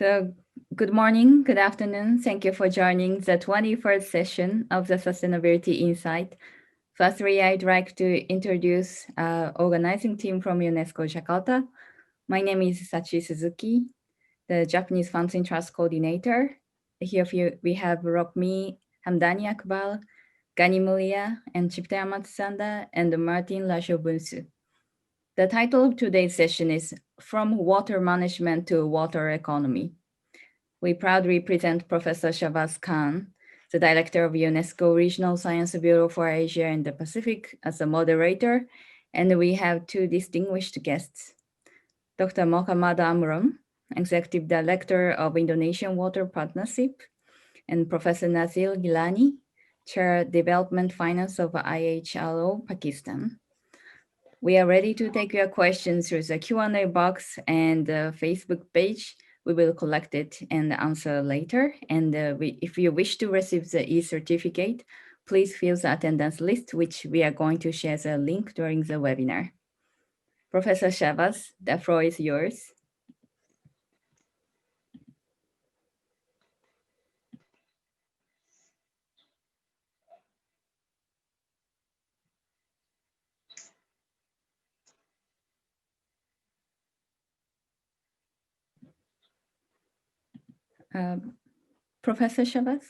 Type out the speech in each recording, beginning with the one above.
So, good morning, good afternoon. Thank you for joining the 21st session of the Sustainability Insight. Firstly, I'd like to introduce organizing team from UNESCO Jakarta. My name is Sachi Suzuki, the Japanese Funds in Trust Coordinator. Here we have Rokmi Hamdani Akbal, Gani Mulia, and Chiptaya Matsanda, and Martin Lashobunsu. The title of today's session is From Water Management to Water Economy. We proudly present Professor Shahbaz Khan, the Director of UNESCO Regional Science Bureau for Asia and the Pacific, as a moderator, and we have two distinguished guests. Dr. Mochammad Amron, Executive Director of Indonesian Water Partnership, and Professor Naseer Gillani, Chair Development Finance of IHRO, Pakistan. We are ready to take your questions through the Q&A box and the Facebook page. We will collect it and answer later. And if you wish to receive the e-certificate, please fill the attendance list, which we are going to share the link during the webinar. Professor Shahbaz, the floor is yours. Professor Shahbaz?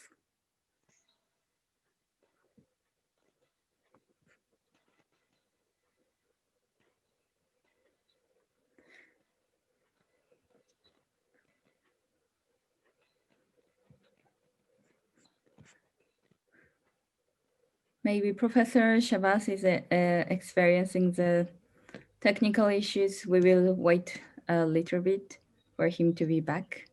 Maybe Professor Shahbaz is experiencing the technical issues. We will wait a little bit for him to be back.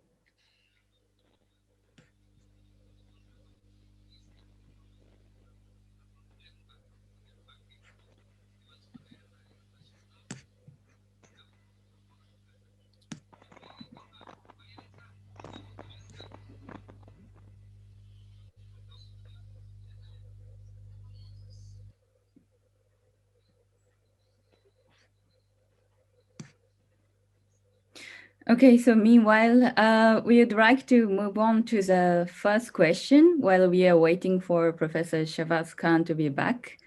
Okay, so meanwhile, we would like to move on to the first question while we are waiting for Professor Shahbaz Khan to be back.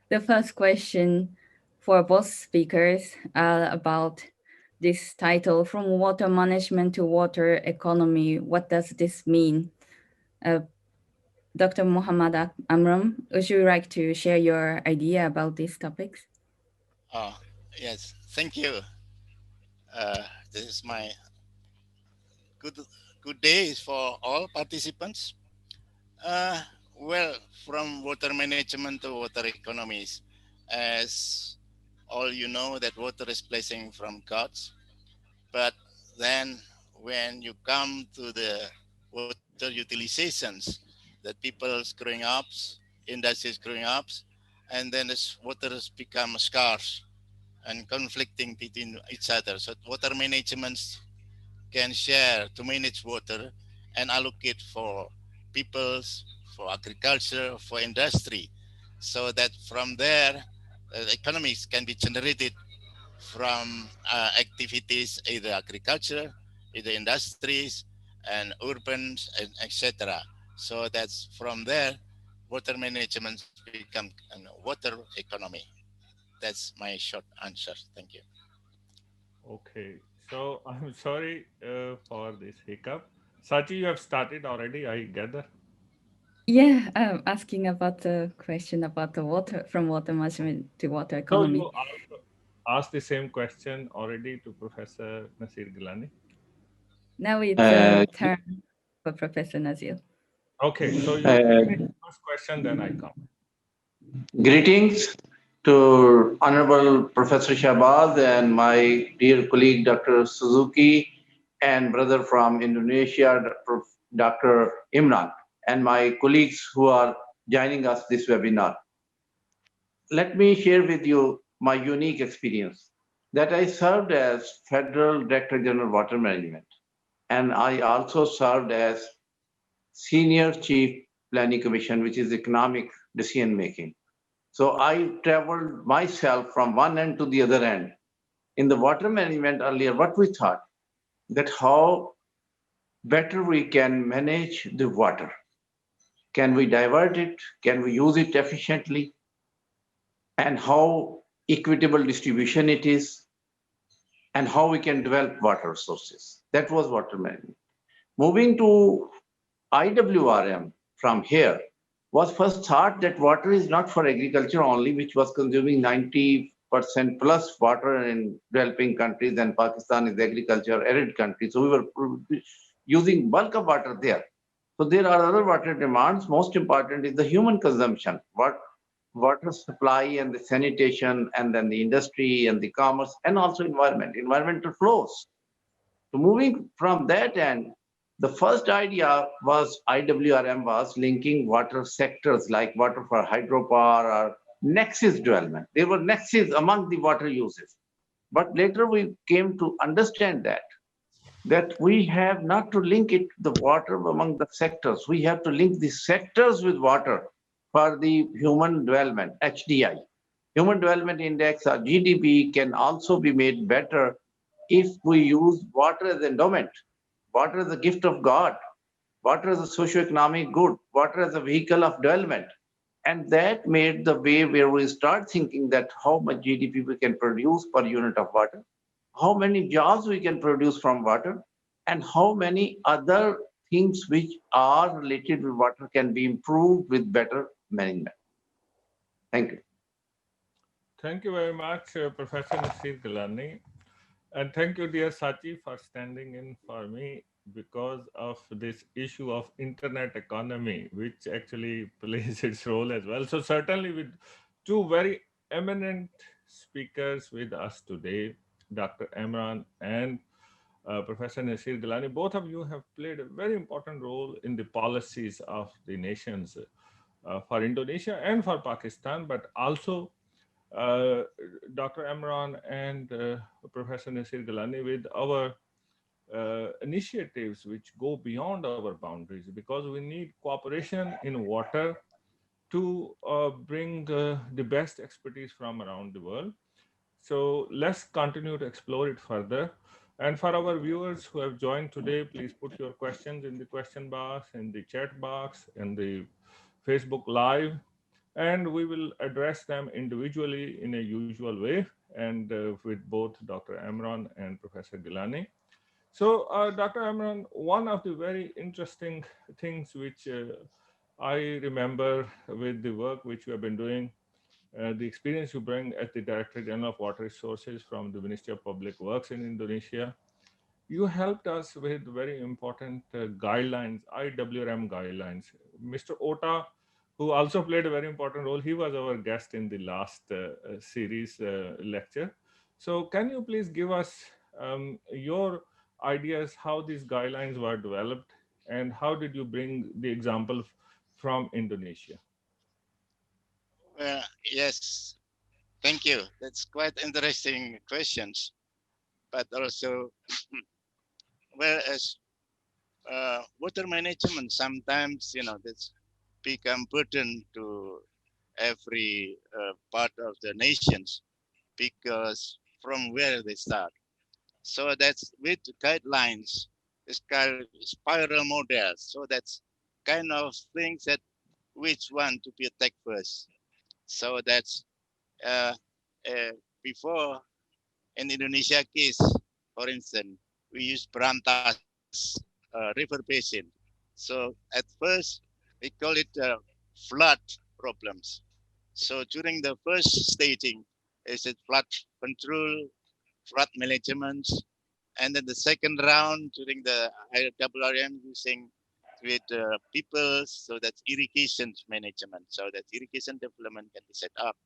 The first question for both speakers about this title, From Water Management to Water Economy. What does this mean? Dr. Mochammad Amron, would you like to share your idea about these topics? Yes, thank you. This is my good day for all participants. Well, from water management to water economies, as all you know that water is blessing from gods, but then when you come to the water utilizations, that people's growing up, industries growing up, and then this water has become scarce and conflicting between each other. So water management can share to manage water and allocate for peoples, for agriculture, for industry, so that from there, economies can be generated from activities, either agriculture, either industries, and urban, and etc. So that's from there, water management become water economy. That's my short answer. Thank you. Okay, so I'm sorry for this hiccup. Sachi, you have started already, I gather. Yeah, I'm asking about the question about the water, from water management to water So economy. you also asked the same question already to Professor Naseer Gillani. Now it's a turn for Professor Naseer. Okay, so you finish the first question, then I come. Greetings to Honorable Professor Shahbaz and my dear colleague Dr. Suzuki and brother from Indonesia, Dr. Imran, and my colleagues who are joining us this webinar. Let me share with you my unique experience that I served as Federal Director General Water Management, and I also served as Senior Chief Planning Commission, which is economic decision making. So I traveled myself from one end to the other end. In the water management earlier, what we thought that how better we can manage the water. Can we divert it? Can we use it efficiently? And how equitable distribution it is, and how we can develop water resources. That was water management. Moving to IWRM from here was first thought that water is not for agriculture only, which was consuming 90% plus water in developing countries, and Pakistan is agriculture arid country. So we were using bulk of water there. So there are other water demands. Most important is the human consumption, water supply and the sanitation, and then the industry and the commerce, and also environmental flows. So moving from that end, the first idea was IWRM was linking water sectors like water for hydropower or nexus development. They were nexus among the water uses. But later we came to understand that we have not to link it the water among the sectors. We have to link the sectors with water for the human development, HDI. Human Development Index or GDP can also be made better if we use water as endowment, water as a gift of God, water as a socio-economic good, water as a vehicle of development. And that made the way where we start thinking that how much GDP we can produce per unit of water, how many jobs we can produce from water, and how many other things which are related with water can be improved with better management. Thank you. Thank you very much, Professor Naseer Gillani. And thank you, dear Sachi, for standing in for me because of this issue of internet economy, which actually plays its role as well. So certainly with two very eminent speakers with us today, Dr. Amron and Professor Naseer Gillani, both of you have played a very important role in the policies of the nations for Indonesia and for Pakistan, but also uh, Dr. Amron and Professor Naseer Gillani with our initiatives which go beyond our boundaries, because we need cooperation in water to bring the best expertise from around the world. So let's continue to explore it further. And for our viewers who have joined today, please put your questions in the question box, in the chat box, in the Facebook Live, and we will address them individually in a usual way, and with both Dr. Amron and Professor Gillani. So, Dr. Amron, one of the very interesting things which I remember with the work which you have been doing, the experience you bring as the Director General of Water Resources from the Ministry of Public Works in Indonesia, you helped us with very important guidelines, IWRM guidelines. Mr. Ota, who also played a very important role, he was our guest in the last series lecture. So can you please give us your ideas how these guidelines were developed, and how did you bring the example from Indonesia? Well, yes, thank you. That's quite interesting questions. But also, well, as water management, sometimes, that's become burden to every part of the nations because from where they start. So that's with guidelines, it's called spiral models. So that's kind of things that which one to be attacked first. So that's uh, before in Indonesia case, for instance, we use Berantas River Basin. So at first we call it flood problems. So during the first staging, is it flood control, flood management, and then the second round during the IWRM using with people, so that's irrigation management. So that irrigation development can be set up.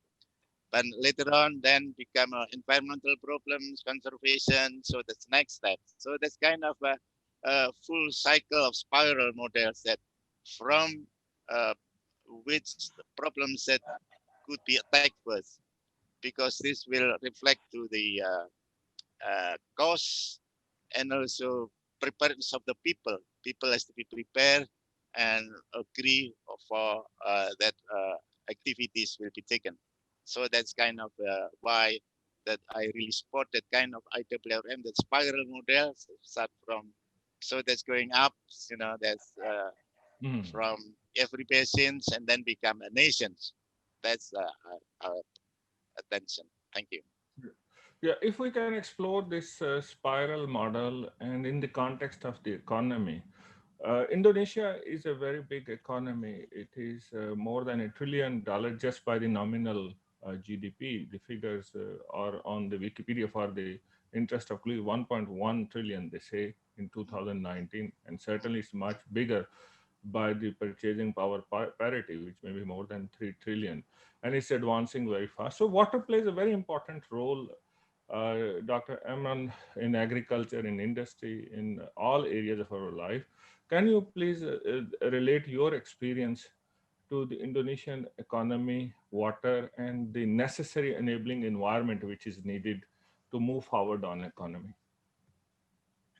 But later on, then become environmental problems, conservation. So that's next step. So that's kind of a full cycle of spiral models that from uh, which problems that could be attacked first, because this will reflect to the cost and also preparedness of the people. People has to be prepared and agree for that activities will be taken. So that's kind of why that I really support that kind of IWRM, that spiral model, start from So that's going up, that's Mhm. from every patients and then become a nation. That's our attention. Thank you. Yeah, if we can explore this spiral model and in the context of the economy, Indonesia is a very big economy. It is more than $1 trillion just by the nominal GDP. The figures are on the Wikipedia for the interest of 1.1 trillion, they say, in 2019, and certainly it's much bigger by the purchasing power parity, which may be more than 3 trillion, and it's advancing very fast. So water plays a very important role, Dr. Amron, in agriculture, in industry, in all areas of our life. Can you please relate your experience to the Indonesian economy, water, and the necessary enabling environment which is needed to move forward on economy?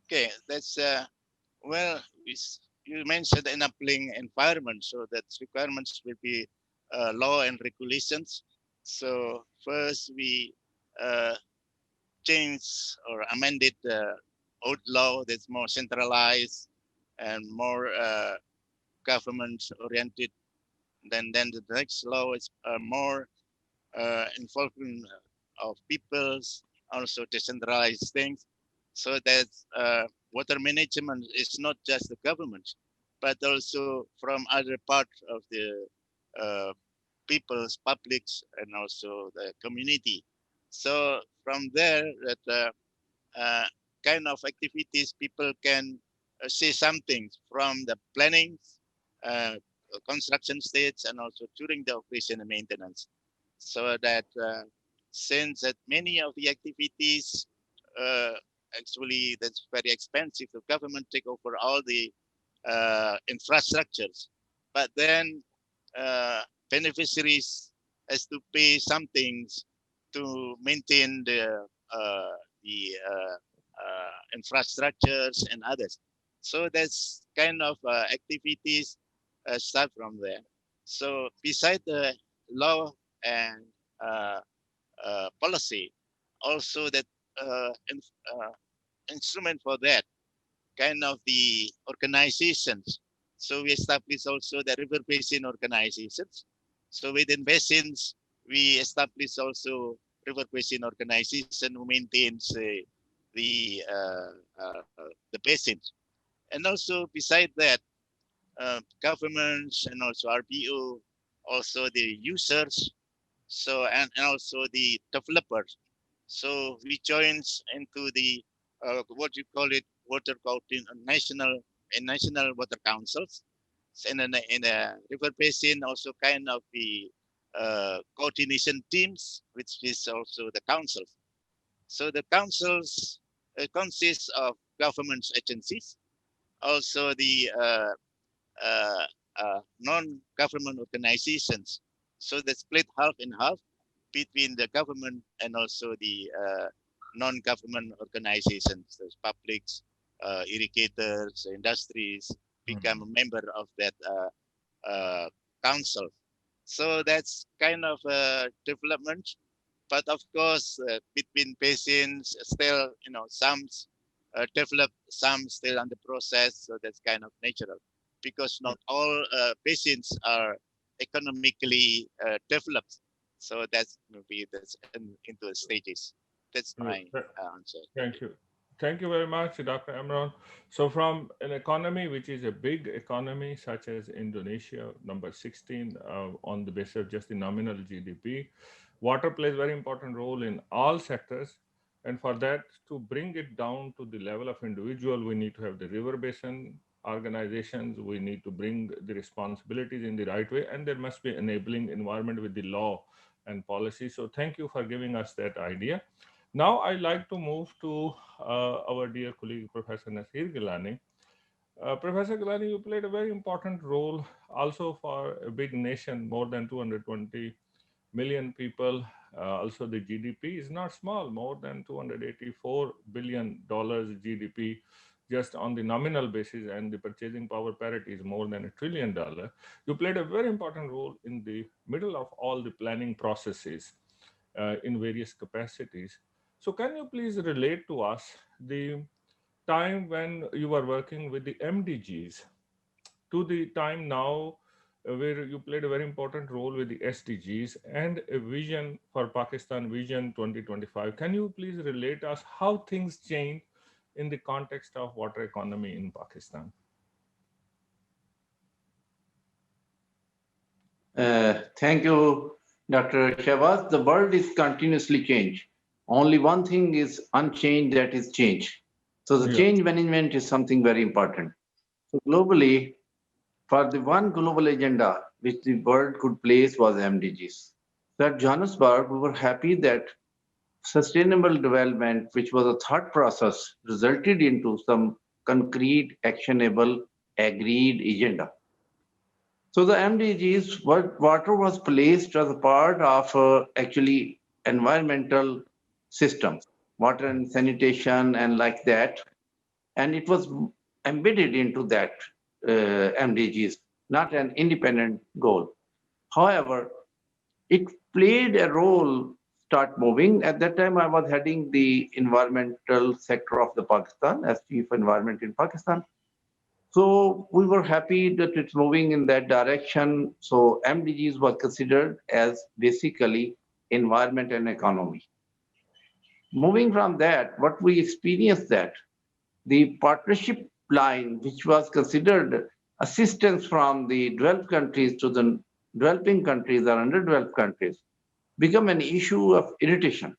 Okay, that's well, you mentioned enabling environment, so that requirements will be law and regulations. So first we uh, changed or amended the old law that's more centralized and more government oriented. Then the next law is more involvement of peoples, also decentralized things, so that water management is not just the government, but also from other parts of the uh, people's, publics, and also the community. So from there, that kind of activities people can see something from the planning, uh, construction stage, and also during the operation and maintenance. So that since that many of the activities uh, actually that's very expensive, the government take over all the infrastructures, but then uh, beneficiaries has to pay some things to maintain the infrastructures and others. So that's kind of activities start from there. So beside the law and uh, policy, also that in, uh, instrument for that kind of the organizations. So we established also the river basin organizations. So within basins, we established also river basin organization who maintains the basins. And also beside that, governments and also RBO, also the users, so and also the developers. So we joined into the what you call it water national and national water councils. And in a river basin, also kind of the coordination teams, which is also the councils. So the councils consist of government agencies, also the uh, non-government organizations. So they split half and half between the government and also the non-government organizations, the publics, irrigators, industries, become a Mhm. member of that council. So that's kind of a development. But of course, between basins, still, some develop, some still under process. So that's kind of natural because not all basins are economically developed. So that's maybe that's into the stages. That's Yeah, my answer. Thank you. thank you. Thank you very much, Dr. Amron. So from an economy which is a big economy such as Indonesia, number 16 on the basis of just the nominal GDP, water plays very important role in all sectors. And for that, to bring it down to the level of individual, we need to have the river basin organizations. We need to bring the responsibilities in the right way, and there must be enabling environment with the law and policy. So thank you for giving us that idea. Now, I'd like to move to our dear colleague, Professor Naseer Gillani. Professor Gillani, you played a very important role also for a big nation, more than 220 million people. Also, the GDP is not small, more than $284 billion GDP just on the nominal basis, and the purchasing power parity is more than $1 trillion. You played a very important role in the middle of all the planning processes in various capacities. So, can you please relate to us the time when you were working with the MDGs to the time now where you played a very important role with the SDGs and a vision for Pakistan Vision 2025. Can you please relate us how things changed in the context of water economy in Pakistan? Thank you, Dr. Shahbaz. The world is continuously changed. Only one thing is unchanged, that is change. So the change management is something very important. So globally, for the one global agenda which the world could place was MDGs. So at Johannesburg, we were happy that sustainable development, which was a thought process, resulted into some concrete, actionable, agreed agenda. So the MDGs, water was placed as a part of actually environmental systems, water and sanitation and like that. And it was embedded into that MDGs, not an independent goal. However, it played a role start moving. At that time, I was heading the environmental sector of the Pakistan as Chief Environment in Pakistan. So we were happy that it's moving in that direction. So MDGs was considered as basically environment and economy. Moving from that, what we experienced that the partnership line, which was considered assistance from the developed countries to the developing countries or underdeveloped countries, become an issue of irritation.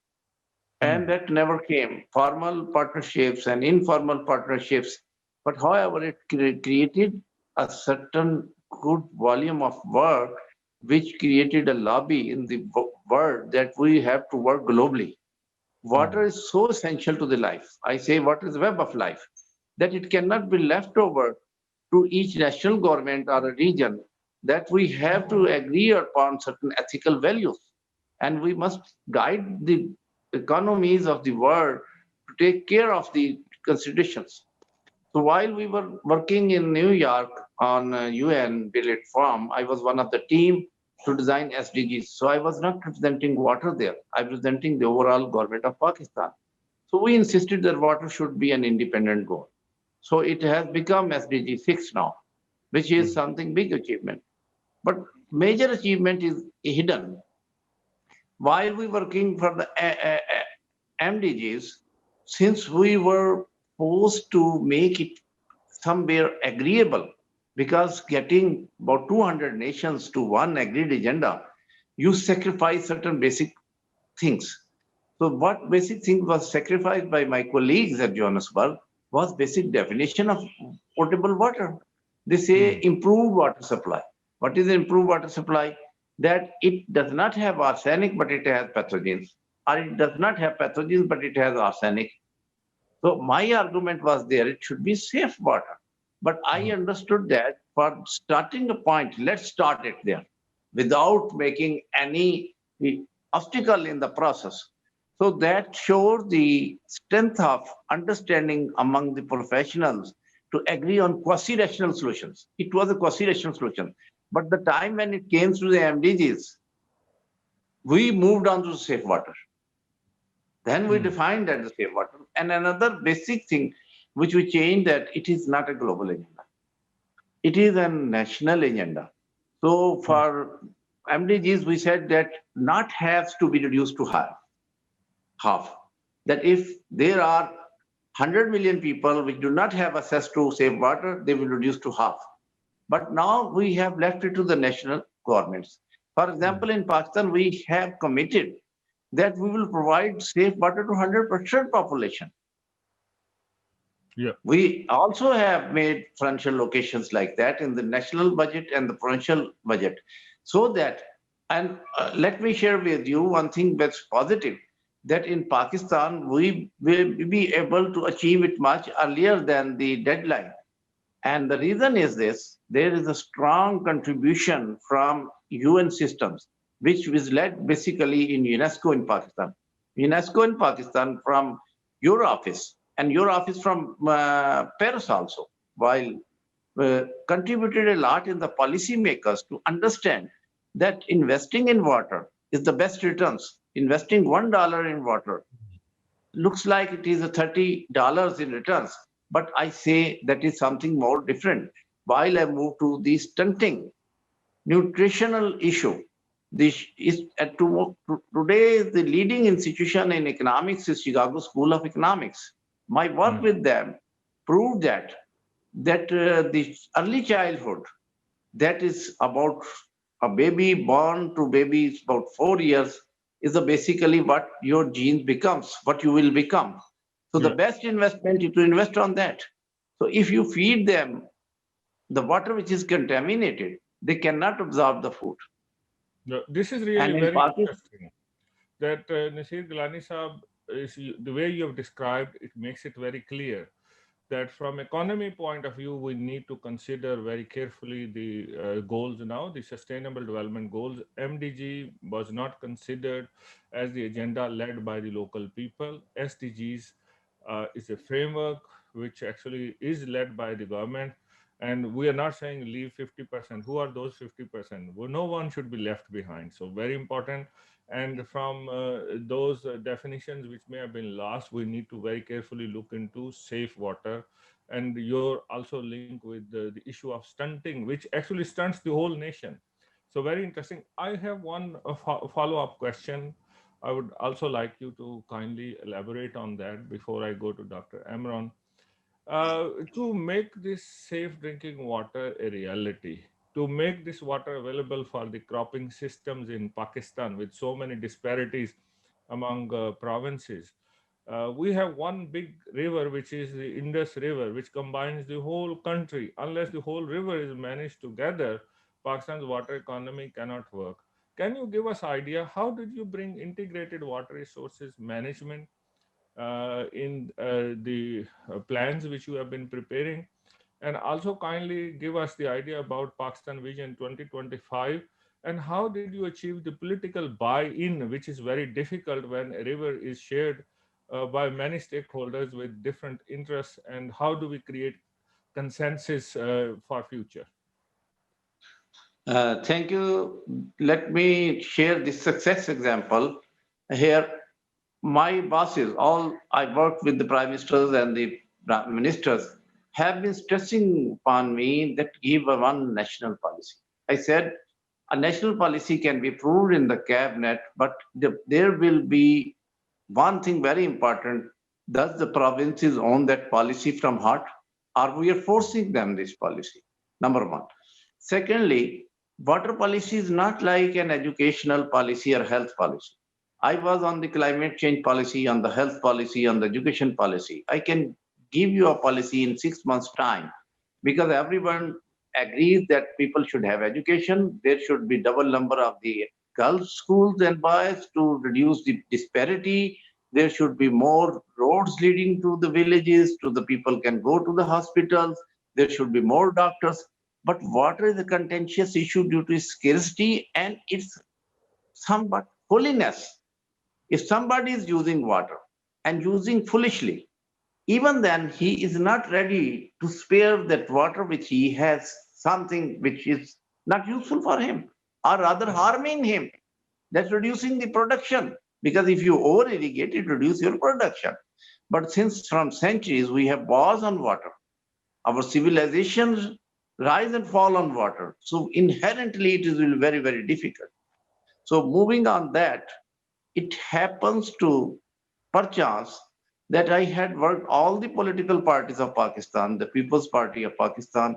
And that never came. Formal partnerships and informal partnerships. But however, it created a certain good volume of work, which created a lobby in the world that we have to work globally. Water is so essential to the life. I say water is the web of life, that it cannot be left over to each national government or a region, that we have to agree upon certain ethical values. And we must guide the economies of the world to take care of the considerations. So while we were working in New York on UN Build Farm, I was one of the team to design SDGs. So I was not representing water there. I was representing the overall government of Pakistan. So we insisted that water should be an independent goal. So it has become SDG 6 now, which is something big achievement. But major achievement is hidden. While we were working for the MDGs, since we were forced to make it somewhere agreeable, because getting about 200 nations to one agreed agenda, you sacrifice certain basic things. So what basic thing was sacrificed by my colleagues at Johannesburg was basic definition of potable water. They say improved water supply. What is improved water supply? That it does not have arsenic, but it has pathogens. Or it does not have pathogens, but it has arsenic. So my argument was there, it should be safe water. But I understood that for starting a point, let's start it there without making any obstacle in the process. So that showed the strength of understanding among the professionals to agree on quasi-rational solutions. It was a quasi-rational solution. But the time when it came to the MDGs, we moved on to safe water. Then we defined that the safe water. And another basic thing which we changed, that it is not a global agenda. It is a national agenda. So for MDGs, we said that not has to be reduced to half. That if there are 100 million people which do not have access to safe water, they will reduce to half. But now we have left it to the national governments. For example, in Pakistan, we have committed that we will provide safe water to 100% population. Yeah. We also have made financial locations like that in the national budget and the provincial budget. So that, and let me share with you one thing that's positive, that in Pakistan, we will be able to achieve it much earlier than the deadline. And the reason is this, there is a strong contribution from UN systems, which was led basically in UNESCO in Pakistan. UNESCO in Pakistan from your office, and your office from Paris also, while contributed a lot in the policymakers to understand that investing in water is the best returns. Investing $1 in water looks like it is a $30 in returns. But I say that is something more different. While I move to the stunting, nutritional issue, this is today the leading institution in economics is Chicago School of Economics. My work with them proved that the early childhood, that is about a baby born to baby about 4 years, is basically what your genes becomes, what you will become. So the best investment is to invest on that. So if you feed them the water which is contaminated, they cannot absorb the food. This is really And in very Pakistan, interesting. That Naseer Gillani Saab, the way you have described, it makes it very clear that from economy point of view, we need to consider very carefully the goals now, the Sustainable Development Goals. MDG was not considered as the agenda led by the local people. SDGs is a framework which actually is led by the government. And we are not saying leave 50%. Who are those 50%? Well, no one should be left behind. So very important. And from those definitions which may have been lost, we need to very carefully look into safe water. And you're also linked with the issue of stunting, which actually stunts the whole nation. So very interesting. I have one follow-up question. I would also like you to kindly elaborate on that before I go to Dr. Amron. To make this safe drinking water a reality, to make this water available for the cropping systems in Pakistan with so many disparities among provinces, we have one big river, which is the Indus River, which combines the whole country. Unless the whole river is managed together, Pakistan's water economy cannot work. Can you give us idea how did you bring integrated water resources management in the plans which you have been preparing, and also kindly give us the idea about Pakistan Vision 2025 and how did you achieve the political buy-in, which is very difficult when a river is shared by many stakeholders with different interests, and how do we create consensus for future? thank you. Let me share this success example here. My bosses, all I worked with the prime ministers and the ministers, have been stressing upon me that give a one national policy. I said a national policy can be approved in the cabinet, but there will be one thing very important. Does the provinces own that policy from heart? Or we are forcing them this policy? Number one. Secondly, water policy is not like an educational policy or health policy. I was on the climate change policy, on the health policy, on the education policy. I can give you a policy in 6 months' time because everyone agrees that people should have education. There should be double number of the girls' schools and boys to reduce the disparity. There should be more roads leading to the villages, to the people can go to the hospitals. There should be more doctors. But water is a contentious issue due to its scarcity and its somewhat holiness. If somebody is using water and using foolishly, even then he is not ready to spare that water which he has something which is not useful for him or rather harming him. That's reducing the production because if you over irrigate, it reduces your production. But since from centuries we have wars on water, our civilizations rise and fall on water. So inherently it is very, very difficult. So moving on that, it happens to perchance that I had worked all the political parties of Pakistan, the People's Party of Pakistan,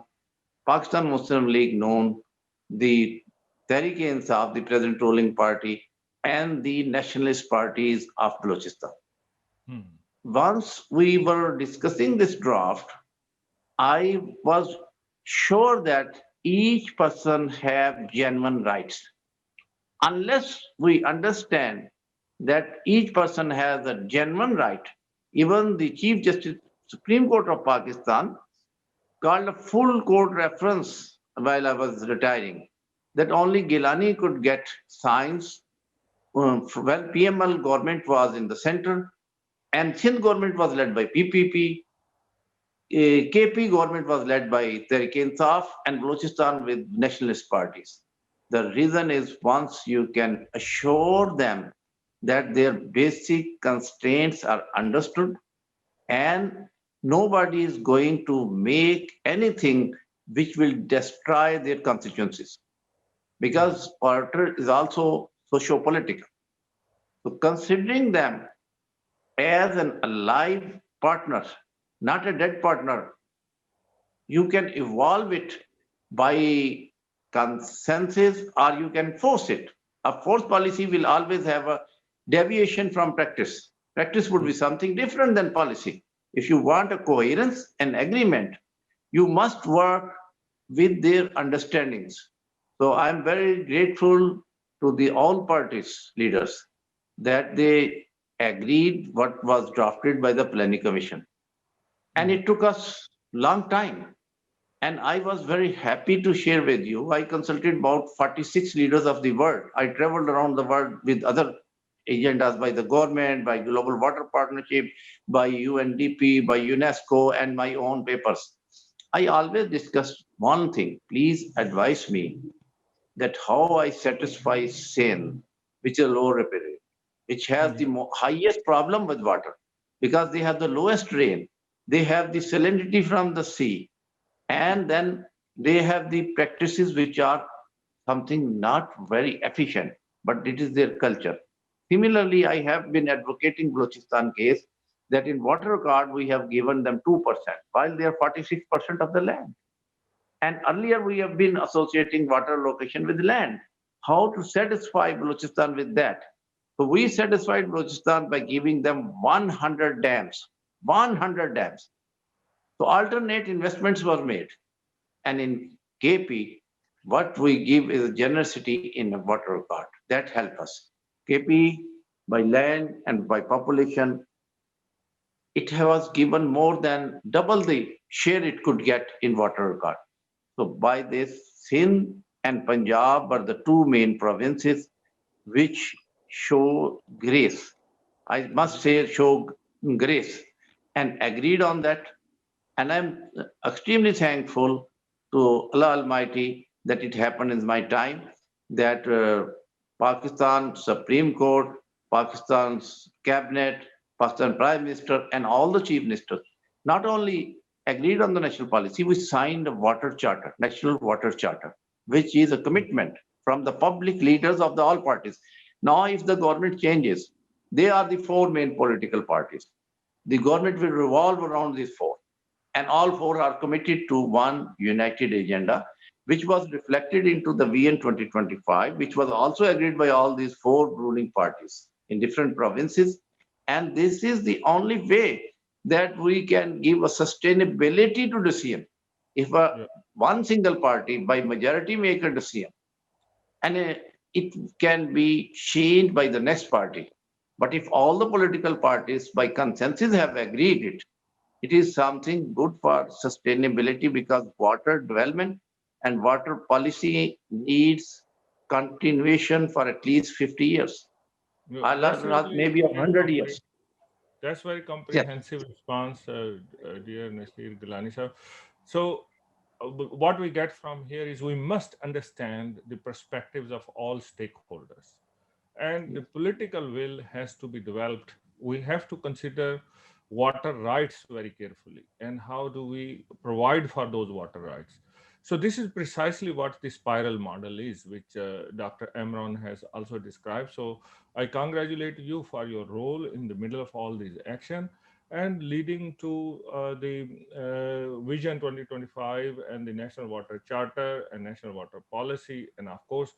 Pakistan Muslim League known, the Tehreek-e-Insaf, the present ruling party, and the nationalist parties of Balochistan. Once we were discussing this draft, I was sure that each person have genuine rights. Unless we understand that each person has a genuine right, even the Chief Justice Supreme Court of Pakistan called a full court reference while I was retiring that only Gillani could get signs when PML government was in the center and Sindh government was led by PPP. KP government was led by Tehreek-e-Insaf and Balochistan with nationalist parties. The reason is once you can assure them that their basic constraints are understood and nobody is going to make anything which will destroy their constituencies, because water is also socio-political. So considering them as an alive partner, not a dead partner, you can evolve it by consensus or you can force it. A force policy will always have a deviation from practice. Practice would be something different than policy. If you want a coherence and agreement, you must work with their understandings. So I'm very grateful to the all parties leaders that they agreed what was drafted by the planning commission. And it took us long time. And I was very happy to share with you. I consulted about 46 leaders of the world. I traveled around the world with other agendas by the government, by Global Water Partnership, by UNDP, by UNESCO, and my own papers. I always discussed one thing. Please advise me that how I satisfy SANE, which is a low repair rate, which has the highest problem with water, because they have the lowest rain, they have the salinity from the sea, and then they have the practices which are something not very efficient, but it is their culture. Similarly, I have been advocating Balochistan case that in water card we have given them 2%, while they are 46% of the land. And earlier we have been associating water location with land. How to satisfy Balochistan with that? So we satisfied Balochistan by giving them 100 dams. 100 dams. So alternate investments were made. And in KP, what we give is a generosity in a water card. That help us. KP, by land and by population, it was given more than double the share it could get in water card. So by this, Sindh and Punjab are the two main provinces which show grace. I must say show grace and agreed on that. And I'm extremely thankful to Allah Almighty that it happened in my time, that Pakistan Supreme Court, Pakistan's cabinet, Pakistan Prime Minister, and all the chief ministers not only agreed on the national policy, we signed a water charter, national water charter, which is a commitment from the public leaders of the all parties. Now, if the government changes, they are the four main political parties. The government will revolve around these four, and all four are committed to one united agenda, which was reflected into the VN 2025, which was also agreed by all these four ruling parties in different provinces. And this is the only way that we can give a sustainability to decision. If one single party by majority make a decision, and it can be changed by the next party. But if all the political parties by consensus have agreed it is something good for sustainability, because water development and water policy needs continuation for at least 50 years. Maybe 100 years. That's very comprehensive response, dear Naseer Gillani sir. So what we get from here is we must understand the perspectives of all stakeholders, and the political will has to be developed. We have to consider water rights very carefully, and how do we provide for those water rights. So this is precisely what the spiral model is, which Dr. Amron has also described. So I congratulate you for your role in the middle of all these action and leading to the Vision 2025 and the National Water Charter and National Water Policy. And of course,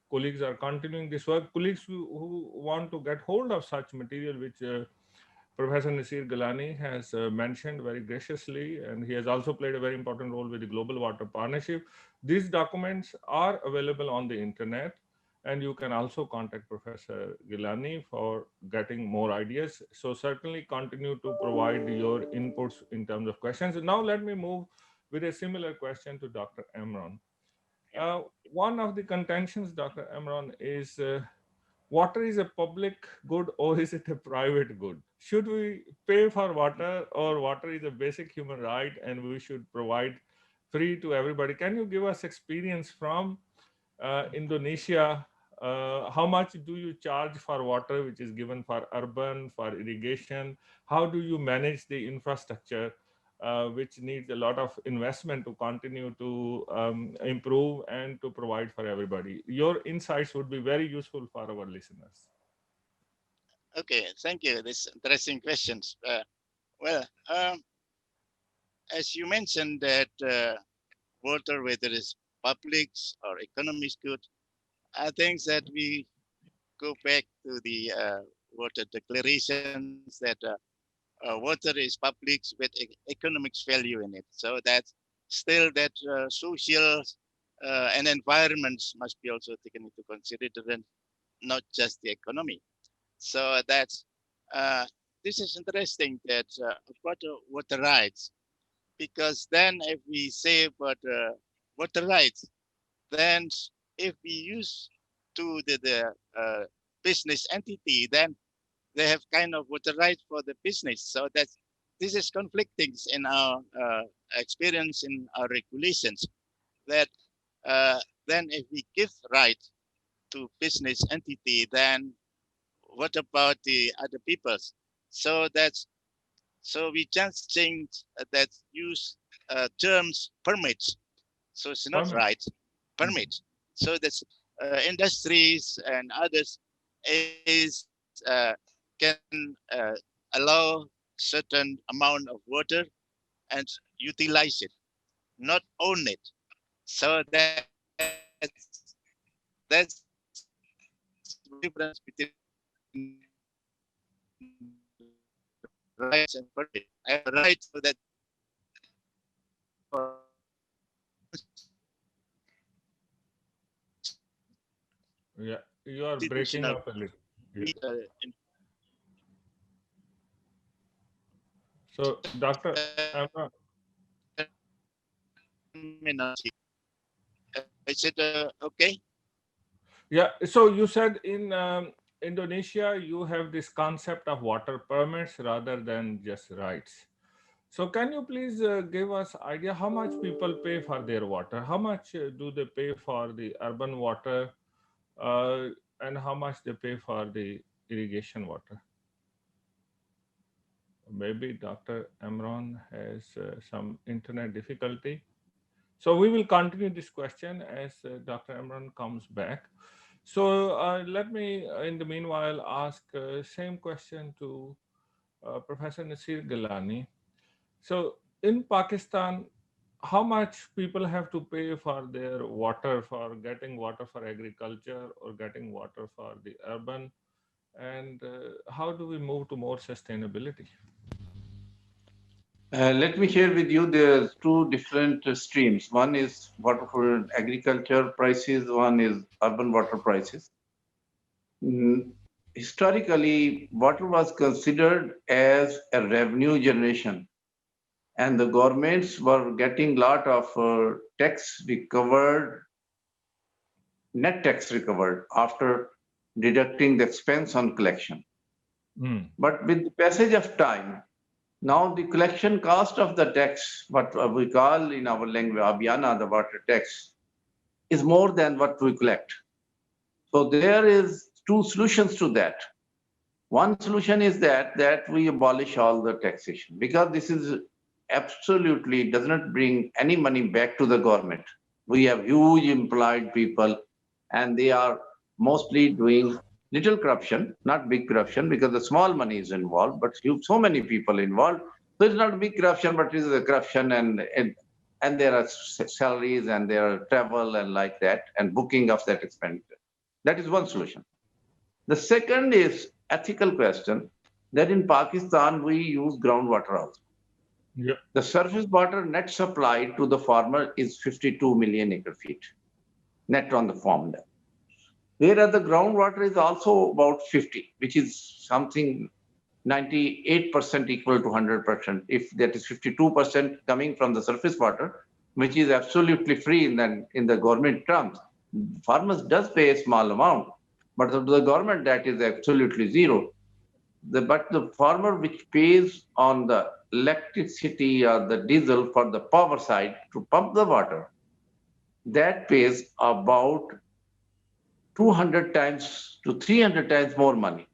colleagues are continuing this work. Colleagues who want to get hold of such material, which Professor Naseer Gillani has mentioned very graciously, and he has also played a very important role with the Global Water Partnership. These documents are available on the internet, and you can also contact Professor Gillani for getting more ideas. So certainly continue to provide your inputs in terms of questions. And now let me move with a similar question to Dr. Amron. One of the contentions, Dr. Amron, is water is a public good or is it a private good? Should we pay for water, or water is a basic human right and we should provide free to everybody? Can you give us experience from Indonesia? How much do you charge for water which is given for urban, for irrigation? How do you manage the infrastructure? which needs a lot of investment to continue to improve and to provide for everybody. Your insights would be very useful for our listeners. Okay, thank you. This interesting questions. Well, as you mentioned that water, whether it's public or economic good, I think that we go back to the water declarations that water is public with economic value in it. So that still that social and environments must be also taken into consideration, not just the economy. So that's this is interesting that about water rights, because then if we say about water rights, then if we use to the business entity, then they have kind of water rights for the business. So that's this is conflicting in our experience in our regulations. That then if we give right to business entity, then what about the other peoples? So that's so we just change that use terms permits. So it's not Permit. right. Permits. So that's industries and others is can allow certain amount of water and utilize it, not own it. So that's difference between rights and permit. I have a right so that for Yeah, you are breaking institutional up a little. Yeah. So, Dr. Amron, terminology. Is it okay? yeah, so you said in Indonesia, you have this concept of water permits rather than just rights. So can you please give us idea how much people pay for their water? How much do they pay for the urban water, uh, and how much they pay for the irrigation water? Maybe Dr. Amron has some internet difficulty. So we will continue this question as Dr. Amron comes back. So let me, in the meanwhile, ask same question to Professor Naseer Gillani. So in Pakistan, how much people have to pay for their water, for getting water for agriculture or getting water for the urban, and how do we move to more sustainability? Let me share with you there's two different streams. One is water for agriculture prices, one is urban water prices. Historically, water was considered as a revenue generation, and the governments were getting lot of tax recovered, net tax recovered after deducting the expense on collection. Mm. But with the passage of time, now the collection cost of the tax, what we call in our language Abhyana, the water tax, is more than what we collect. So there is two solutions to that. One solution is that we abolish all the taxation, because this is absolutely does not bring any money back to the government. We have huge employed people, and they are mostly doing little corruption, not big corruption, because the small money is involved, but so many people involved. So it's not big corruption, but it is a corruption, and there are salaries and there are travel and like that, and booking of that expenditure. That is one solution. The second is ethical question that in Pakistan we use groundwater also. Yeah. The surface water net supply to the farmer is 52 million acre feet net on the farm. Whereas the groundwater is also about 50, which is something 98% equal to 100%. If that is 52% coming from the surface water, which is absolutely free in the government terms, farmers does pay a small amount, but to the government that is absolutely zero. But the farmer which pays on the electricity or the diesel for the power side to pump the water, that pays about 200 times to 300 times more money.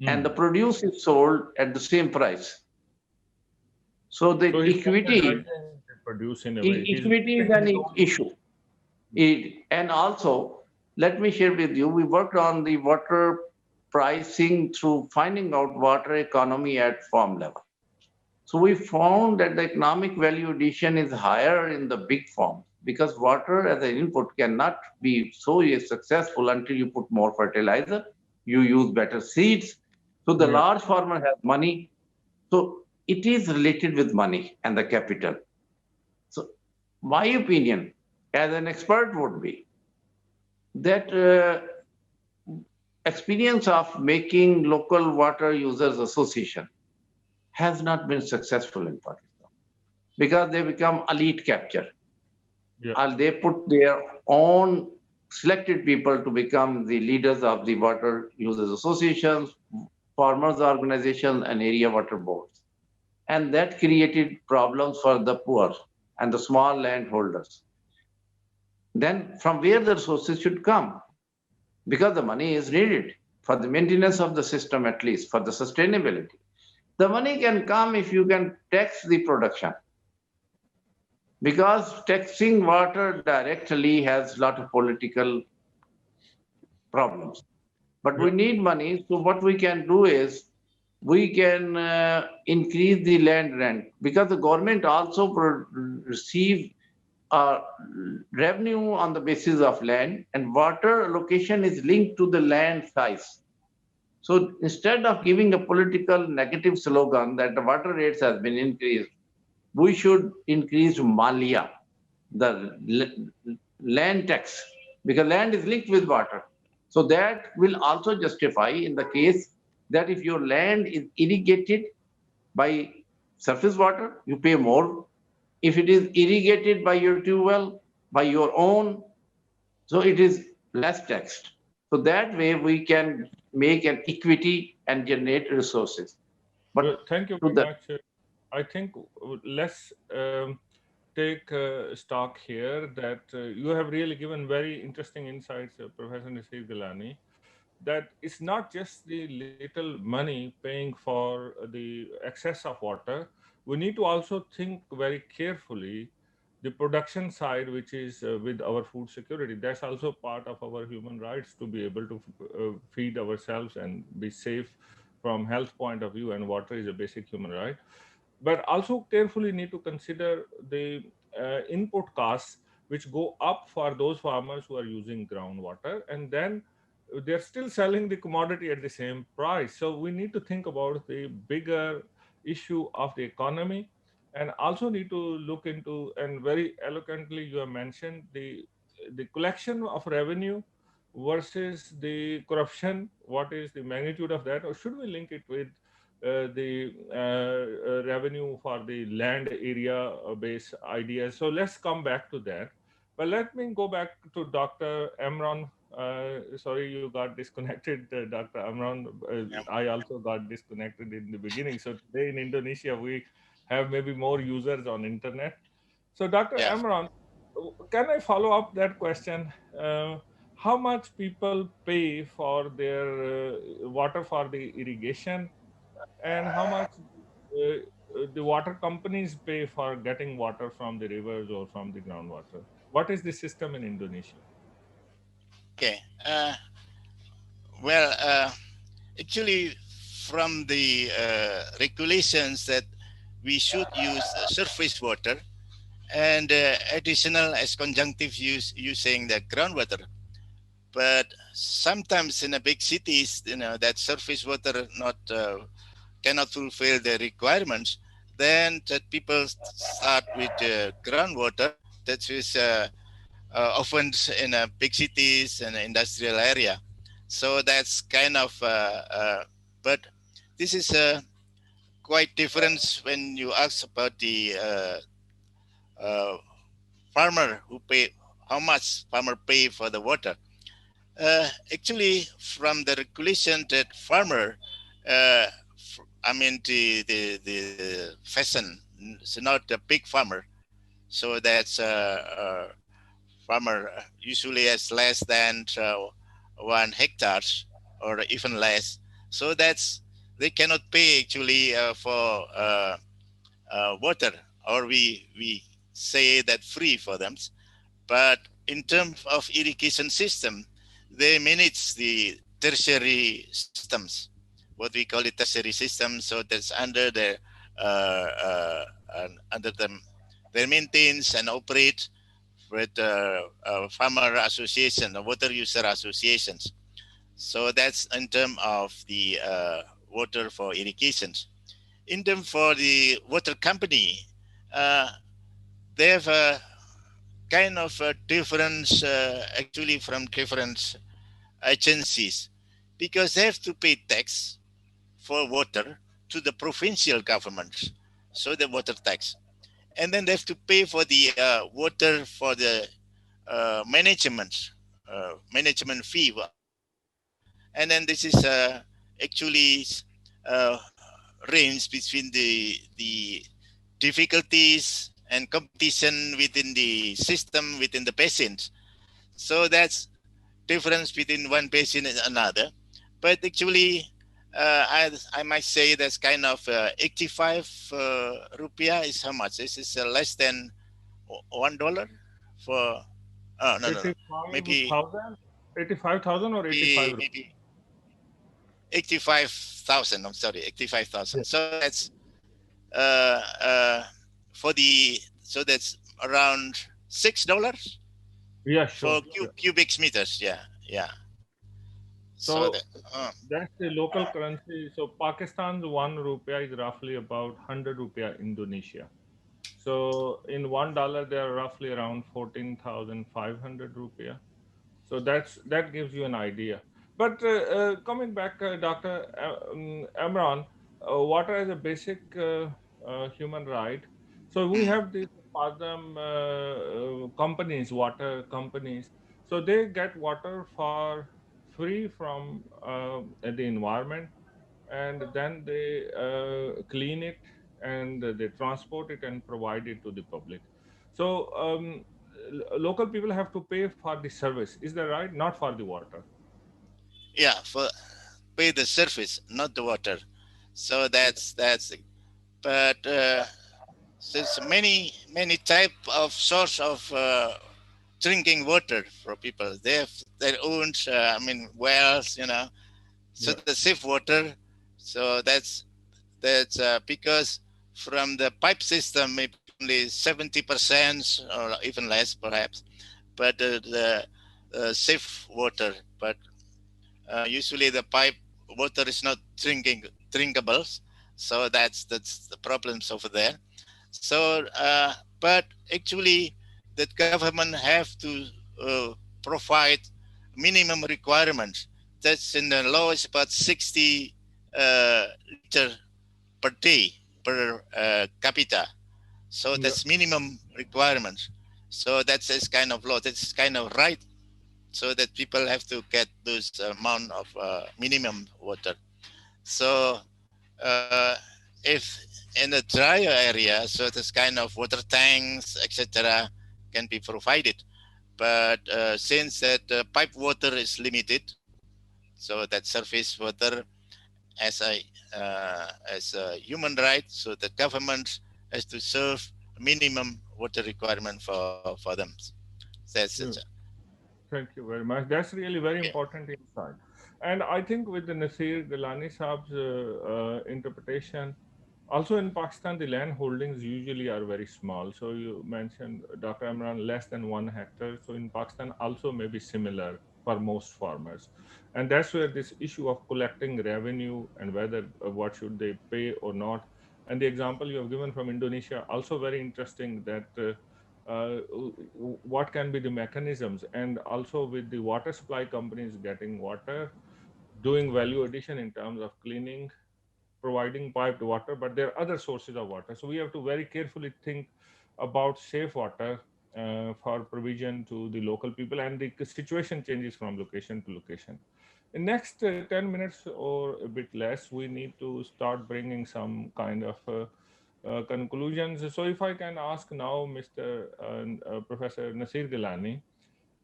And the produce is sold at the same price. So the So he's equity, subsidizing the produce in a way. He's equity is putting his an own. issue. And also, let me share with you, we worked on the water pricing through finding out water economy at farm level. So we found that the economic value addition is higher in the big farms because water as an input cannot be so successful until you put more fertilizer, you use better seeds. So the Yeah. large farmer has money. So it is related with money and the capital. So my opinion as an expert would be that experience of making local water users association has not been successful in Pakistan because they become elite capture. Yeah. They put their own selected people to become the leaders of the water users associations, farmers organizations, and area water boards. And that created problems for the poor and the small landholders. Then from where the resources should come? Because the money is needed for the maintenance of the system, at least for the sustainability. The money can come if you can tax the production. Because taxing water directly has a lot of political problems. But we Yeah. need money. So what we can do is we can increase the land rent because the government also receive revenue on the basis of land, and water allocation is linked to the land size. So instead of giving a political negative slogan that the water rates has been increased, we should increase Malia, the land tax, because land is linked with water. So that will also justify in the case that if your land is irrigated by surface water, you pay more. If it is irrigated by your tube well, by your own, so it is less taxed. So that way we can make an equity and generate resources. Well, But thank you to very the much. I think let's take stock here that you have really given very interesting insights, Professor Naseer Gillani, that it's not just the little money paying for the excess of water. We need to also think very carefully the production side, which is with our food security. That's also part of our human rights to be able to feed ourselves and be safe from health point of view, and water is a basic human right. But also carefully need to consider the input costs which go up for those farmers who are using groundwater, and then they're still selling the commodity at the same price. So we need to think about the bigger issue of the economy, and also need to look into, and very eloquently you have mentioned the collection of revenue versus the corruption. What is the magnitude of that, or should we link it with the revenue for the land area based ideas? So let's come back to that. But let me go back to Dr. Amron. Sorry, you got disconnected, Dr. Amron. Yeah. I also got disconnected in the beginning. So today in Indonesia, we have maybe more users on internet. So Dr. Yeah. Amron, can I follow up that question? How much people pay for their water for the irrigation, and how much the water companies pay for getting water from the rivers or from the groundwater? What is the system in Indonesia? Okay. Well, actually, from the regulations that we should use surface water and additional as conjunctive use using the groundwater. But sometimes in the big cities, that surface water not cannot fulfill the requirements. Then that people start with groundwater. That is often in big cities and industrial area. So that's kind of, but this is quite different when you ask about the farmer who pay, how much farmer pay for the water. Actually, from the regulation that farmer, I mean the pheasant, is not a big farmer, so that's farmer usually has less than 1 hectare or even less. So that's they cannot pay actually for water, or we say that free for them. But in terms of irrigation system, they manage the tertiary systems, what we call it tertiary system. So that's under their under them, they maintain and operate with farmer association, water user associations. So that's in terms of the water for irrigation. In terms for the water company, uh, they have a kind of a difference actually from different agencies, because they have to pay tax for water to the provincial governments, so the water tax, and then they have to pay for the water for the management fee of the water, and then this is actually uh, range between the difficulties and competition within the system within the basins. So that's difference between one basin and another. But actually, I might say that's kind of 85 rupiah is how much? This is less than $1 for. Oh, no. Maybe 85,000, 85,000 or 85 rupees? maybe 85,000. I'm sorry, 85,000. Yeah. So that's uh, uh, for the, so that's around $6 Yeah, for sure. Sure. cubic meters. Yeah. So So that. that's the local currency. So Pakistan's 1 rupiah is roughly about 100 rupiah Indonesia. So in $1, they are roughly around 14,500 rupiah. So that gives you an idea. But coming back, Dr. Amron, water is a basic human right. So we have these PASM companies, water companies. So they get water for free from the environment, and then they clean it, and they transport it and provide it to the public. So local people have to pay for the service. Is that right? Not for the water. Yeah, for pay the surface, not the water. So Yeah. that's. But there's many type of source of drinking water for people. They have their own, wells. So Yeah. the safe water. So that's because from the pipe system, maybe only 70% or even less, perhaps. But the safe water, but usually the pipe water is not drinkable, so that's the problems over there. So but actually the government have to provide minimum requirements. That's in the law is about 60 liter per day per capita. So Yeah. that's minimum requirements. So that's this kind of law, that's kind of right, so that people have to get those amount of minimum water. So uh, if in a drier area, so this kind of water tanks, etc., can be provided. But since that pipe water is limited, so that surface water as a human right, so the government has to serve minimum water requirement for them. That's it. Yeah. Thank you very much. That's really very Yeah. important insight. And I think with the Naseer Gillani Saab's interpretation, also in Pakistan, the land holdings usually are very small. So you mentioned, Dr. Imran, less than 1 hectare. So in Pakistan, also maybe similar for most farmers. And that's where this issue of collecting revenue and whether what should they pay or not. And the example you have given from Indonesia, also very interesting that uh, what can be the mechanisms, and also with the water supply companies getting water, doing value addition in terms of cleaning, providing piped water, but there are other sources of water. So we have to very carefully think about safe water for provision to the local people, and the situation changes from location to location. In next 10 minutes or a bit less, we need to start bringing some kind of conclusions. So if I can ask now, Mr. Professor Naseer Gillani,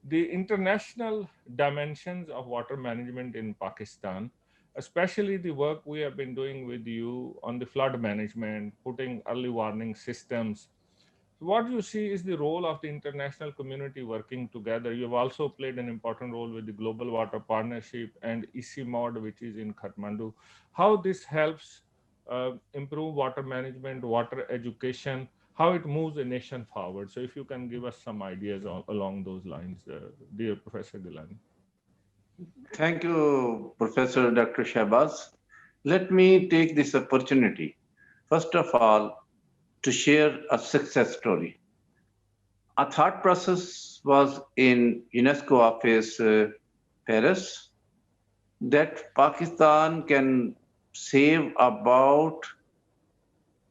the international dimensions of water management in Pakistan, especially the work we have been doing with you on the flood management, putting early warning systems. What you see is the role of the international community working together. You have also played an important role with the Global Water Partnership and ECMOD, which is in Kathmandu. How this helps improve water management, water education, how it moves a nation forward. So if you can give us some ideas along those lines, dear Professor Gillani. Thank you, Professor Dr. Shahbaz. Let me take this opportunity, first of all, to share a success story. Our thought process was in UNESCO office, Paris, that Pakistan can save about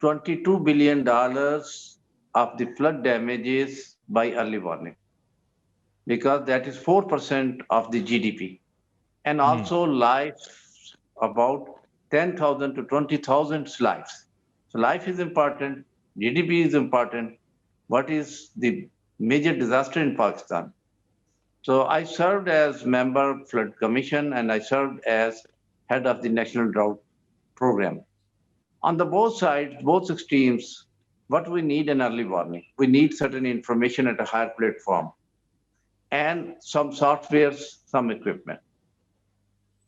$22 billion of the flood damages by early warning, because that is 4% of the GDP. And also lives, about 10,000 to 20,000 lives. So life is important, GDP is important. What is the major disaster in Pakistan? So I served as member of Flood Commission and I served as head of the National Drought Program. On the both sides, both extremes, what we need an early warning. We need certain information at a higher platform and some softwares, some equipment.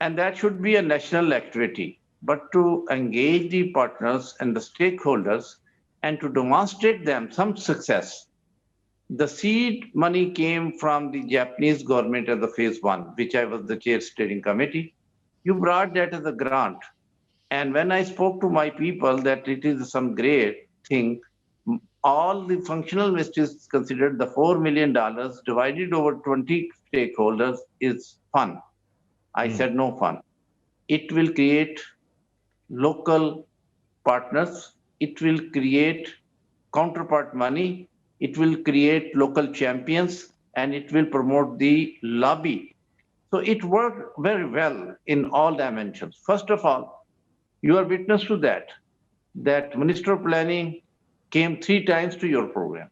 And that should be a national activity, but to engage the partners and the stakeholders and to demonstrate them some success. The seed money came from the Japanese government as the phase one, which I was the chair steering committee. You brought that as a grant. And when I spoke to my people that it is some great thing, all the functional ministries considered the $4 million divided over 20 stakeholders is fun. I said no fun. It will create local partners. It will create counterpart money. It will create local champions and it will promote the lobby. So it worked very well in all dimensions. First of all, you are witness to that Minister of Planning came 3 times to your program.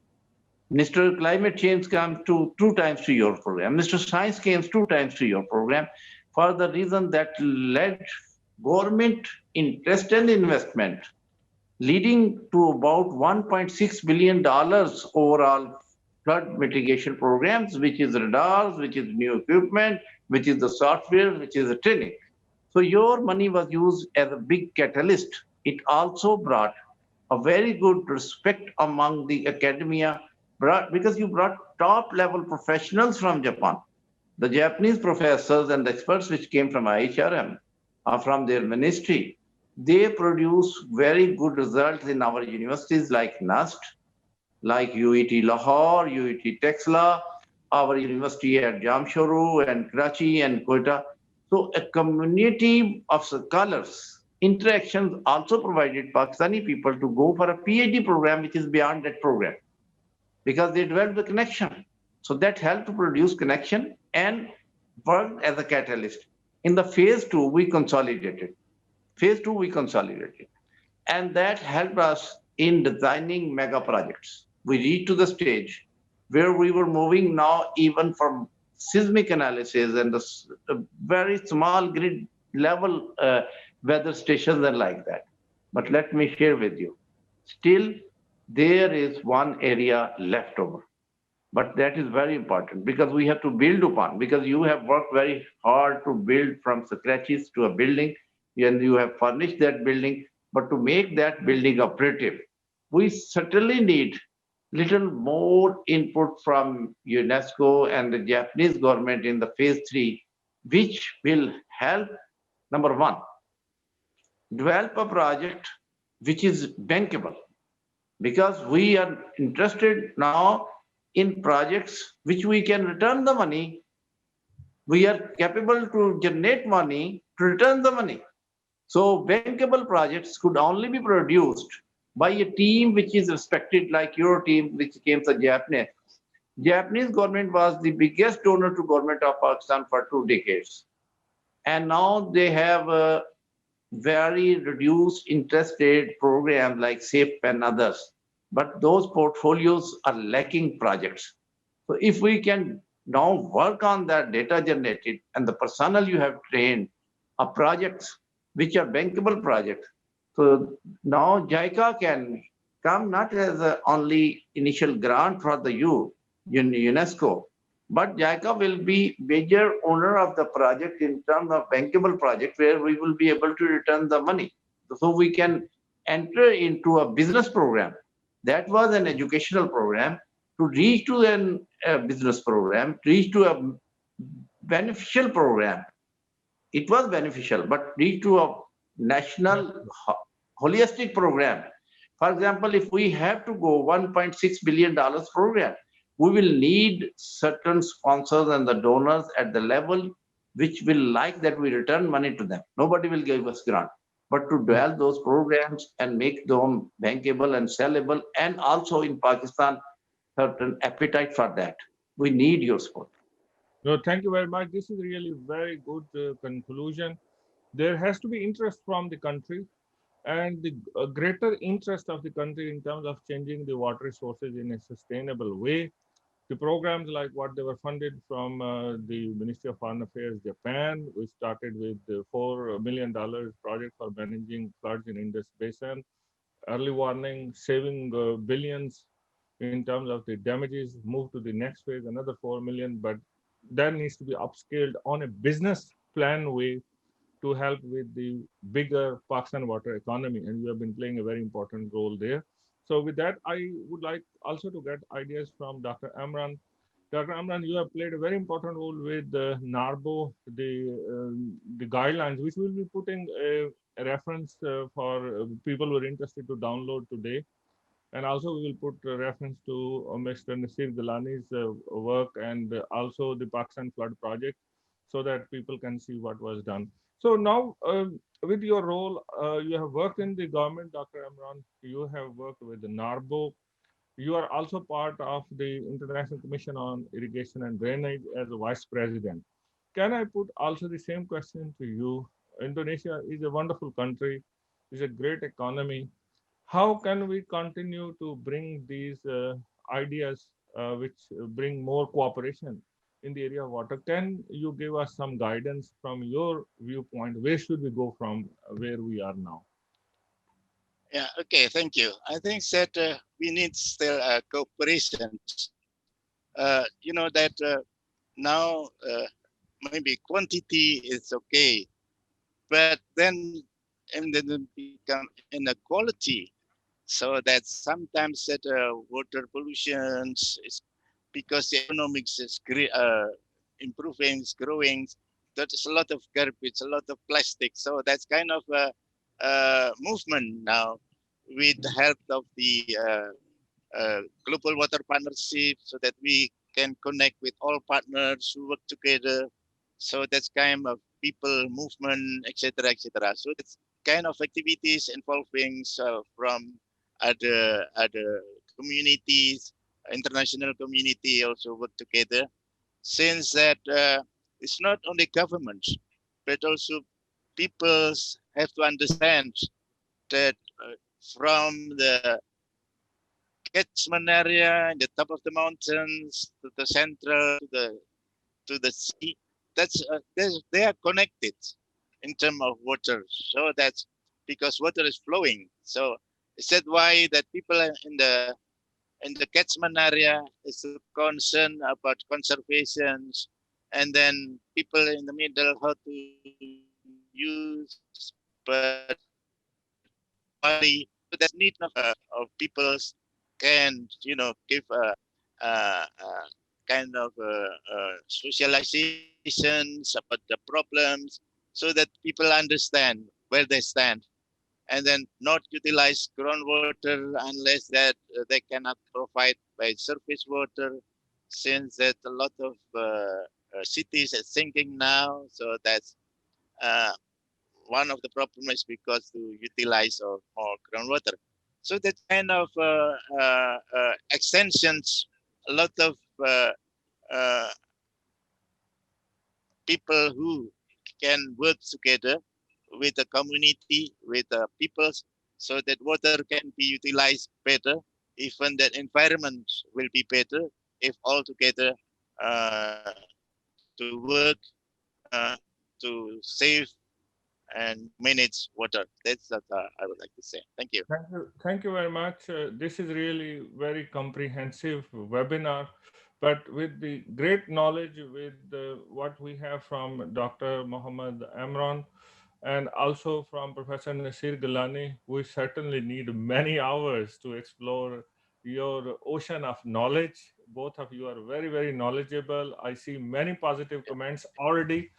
Minister of Climate Change came 2 times to your program. Minister of Science came 2 times to your program for the reason that led government interest and investment, leading to about $1.6 billion overall flood mitigation programs, which is radars, which is new equipment, which is the software, which is the training. So your money was used as a big catalyst. It also brought a very good respect among the academia, because you brought top level professionals from Japan. The Japanese professors and experts which came from IHRM, from their ministry, they produce very good results in our universities like NUST, like UET Lahore, UET Texla, our university at Jamshoro and Karachi and Quetta. So a community of scholars, interactions also provided Pakistani people to go for a PhD program, which is beyond that program, because they developed the connection. So that helped to produce connection and worked as a catalyst. In the phase 2, we consolidated. And that helped us in designing mega projects. We reached to the stage where we were moving now even from seismic analysis and the very small grid level weather stations and like that. But let me share with you, still there is one area left over. But that is very important because we have to build upon, because you have worked very hard to build from scratches to a building, and you have furnished that building. But to make that building operative, we certainly need little more input from UNESCO and the Japanese government in the phase 3, which will help, number 1, develop a project which is bankable, because we are interested now in projects which we can return the money. We are capable to generate money to return the money. So bankable projects could only be produced by a team which is respected, like your team, which came from Japan. Japanese government was the biggest donor to government of Pakistan for 2 decades. And now they have a very reduced interest rate program like SAFE and others. But those portfolios are lacking projects. So if we can now work on that data generated and the personnel you have trained of projects which are bankable projects. So now JICA can come not as a only initial grant for the UNESCO, but JICA will be major owner of the project in terms of bankable project where we will be able to return the money. So we can enter into a business program. That was an educational program to reach to a business program, reach to a beneficial program. It was beneficial, but reach to a national holistic program. For example, if we have to go $1.6 billion program, we will need certain sponsors and the donors at the level which will like that we return money to them. Nobody will give us grant. But to develop those programs and make them bankable and sellable, and also in Pakistan, certain appetite for that. We need your support. No, thank you very much. This is really very good conclusion. There has to be interest from the country, and the greater interest of the country in terms of changing the water resources in a sustainable way. The programs like what they were funded from the Ministry of Foreign Affairs Japan, we started with the $4 million project for managing floods in Indus Basin, early warning, saving billions in terms of the damages, move to the next phase, another 4 million, but that needs to be upscaled on a business plan way to help with the bigger Pakistan water economy. And you have been playing a very important role there. So with that, I would like also to get ideas from Dr. Amron. Dr. Amron, you have played a very important role with NARBO, the guidelines, which we'll be putting a reference for people who are interested to download today. And also we will put a reference to Mr. Naseer Gillani's work and also the Pakistan Flood Project so that people can see what was done. So now with your role, you have worked in the government, Dr. Amron, you have worked with the NARBO. You are also part of the International Commission on Irrigation and Drainage as a vice president. Can I put also the same question to you? Indonesia is a wonderful country, is a great economy. How can we continue to bring these ideas which bring more cooperation in the area of water? Can you give us some guidance from your viewpoint? Where should we go from where we are now? Yeah, okay, thank you. I think that we need still cooperation. You know that now maybe quantity is okay, but then and then become inequality. So that sometimes that water pollution is because the economics is improving, is growing. There's a lot of garbage, a lot of plastic. So that's kind of a movement now with the help of the Global Water Partnership so that we can connect with all partners who work together. So that's kind of people movement, etc., etc. So it's kind of activities involving from other communities, international community also work together. Since that it's not only governments, but also peoples have to understand that from the catchment area in the top of the mountains to the central to the sea, that's they are connected in terms of water. So that's because water is flowing. So is that why that people in the catchment area is concerned about conservation, and then people in the middle how to use, but so there's need of people can give kind of socializations about the problems so that people understand where they stand, and then not utilize groundwater unless that they cannot provide by surface water, since that a lot of cities are sinking now. So that's one of the problems is because to utilize of more groundwater. So that kind of extensions, a lot of people who can work together with the community, with the peoples, so that water can be utilized better, even that environment will be better if all together to work to save and manage water. That's what I would like to say. Thank you. Thank you very much. This is really very comprehensive webinar, but with the great knowledge with what we have from Dr. Mochammad Amron and also from Professor Naseer Gillani, we certainly need many hours to explore your ocean of knowledge. Both of you are very, very knowledgeable. I see many positive comments already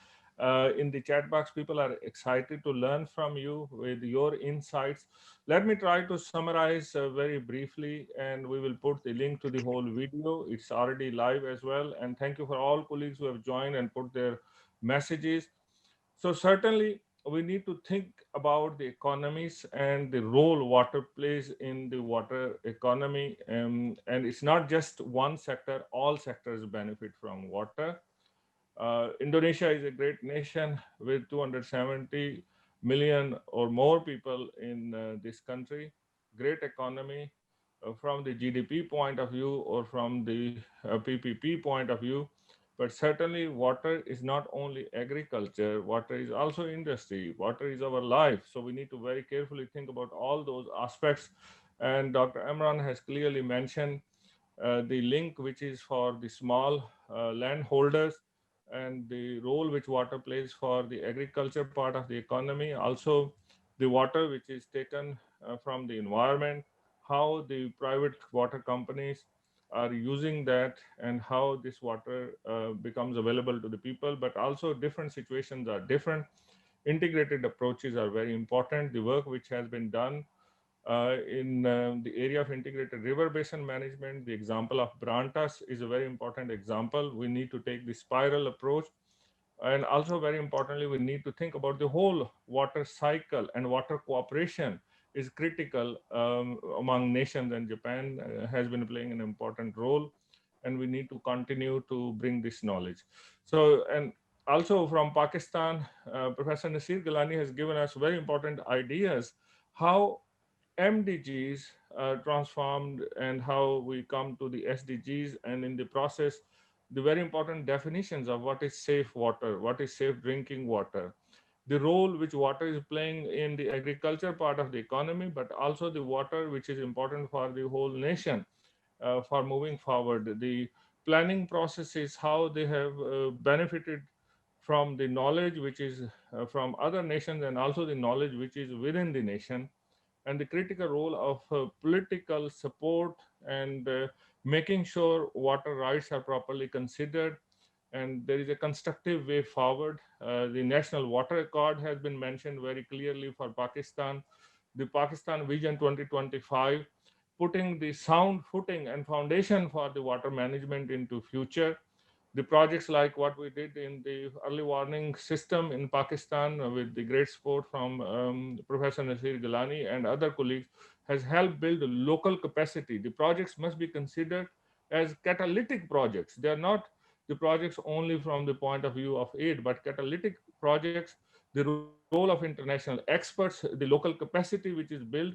in the chat box. People are excited to learn from you with your insights. Let me try to summarize very briefly, and we will put the link to the whole video. It's already live as well. And thank you for all colleagues who have joined and put their messages. So certainly we need to think about the economies and the role water plays in the water economy. And it's not just one sector, all sectors benefit from water. Indonesia is a great nation with 270 million or more people in this country. Great economy from the GDP point of view or from the PPP point of view. But certainly, water is not only agriculture, water is also industry, water is our life. So, we need to very carefully think about all those aspects. And Dr. Amran has clearly mentioned the link which is for the small landholders and the role which water plays for the agriculture part of the economy, also the water which is taken from the environment, how the private water companies are using that and how this water becomes available to the people. But also different situations are different. Integrated approaches are very important. The work which has been done in the area of integrated river basin management, the example of Brantas is a very important example. We need to take the spiral approach. And also, very importantly, we need to think about the whole water cycle, and water cooperation is critical among nations, and Japan has been playing an important role. And we need to continue to bring this knowledge. So, and also from Pakistan, Professor Naseer Gillani has given us very important ideas how MDGs transformed and how we come to the SDGs, and in the process, the very important definitions of what is safe water, what is safe drinking water, the role which water is playing in the agriculture part of the economy, but also the water which is important for the whole nation for moving forward. The planning processes, how they have benefited from the knowledge which is from other nations and also the knowledge which is within the nation, and the critical role of political support and making sure water rights are properly considered and there is a constructive way forward. The National Water Accord has been mentioned very clearly for Pakistan. The Pakistan Vision 2025, putting the sound footing and foundation for the water management into future. The projects like what we did in the early warning system in Pakistan with the great support from Professor Naseer Gillani and other colleagues has helped build local capacity. The projects must be considered as catalytic projects. They are not the projects only from the point of view of aid, but catalytic projects, the role of international experts, the local capacity which is built.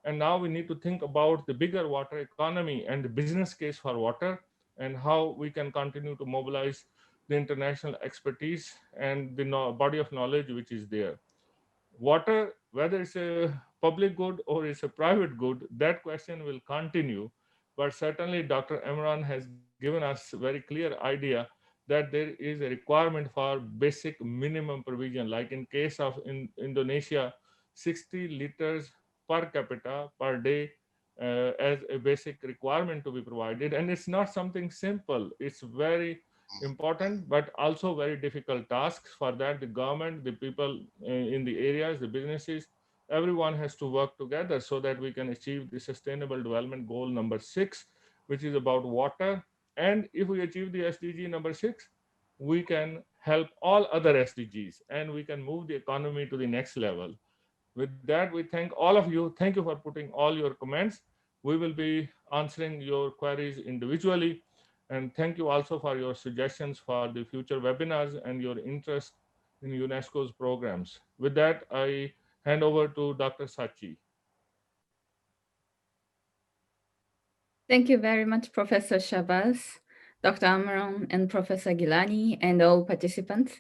And now we need to think about the bigger water economy and the business case for water and how we can continue to mobilize the international expertise and the body of knowledge which is there. Water, whether it's a public good or it's a private good, that question will continue. But certainly, Dr. Emran has given us very clear idea that there is a requirement for basic minimum provision. Like in case of in Indonesia, 60 liters per capita per day as a basic requirement to be provided. And it's not something simple. It's very important, but also very difficult tasks. For that, the government, the people in the areas, the businesses, everyone has to work together so that we can achieve the Sustainable Development Goal number 6, which is about water. And if we achieve the SDG number 6, we can help all other SDGs and we can move the economy to the next level. With that, we thank all of you. Thank you for putting all your comments. We will be answering your queries individually. And thank you also for your suggestions for the future webinars and your interest in UNESCO's programs. With that, I hand over to Dr. Sachi. Thank you very much, Professor Shahbaz, Dr. Amron, and Professor Gillani, and all participants.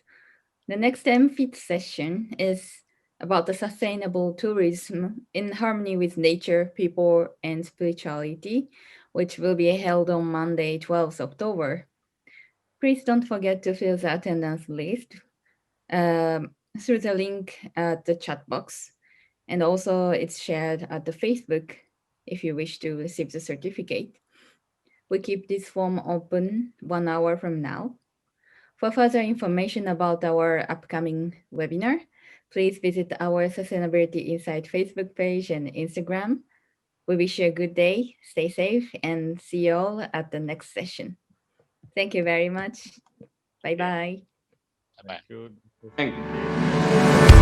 The next MFIT session is about the sustainable tourism in harmony with nature, people, and spirituality, which will be held on Monday, 12th October. Please don't forget to fill the attendance list through the link at the chat box. And also it's shared at the Facebook if you wish to receive the certificate. We keep this form open 1 hour from now. For further information about our upcoming webinar, please visit our Sustainability Insight Facebook page and Instagram. We wish you a good day, stay safe, and see you all at the next session. Thank you very much. Bye-bye. Bye-bye. Thank you. Thank you.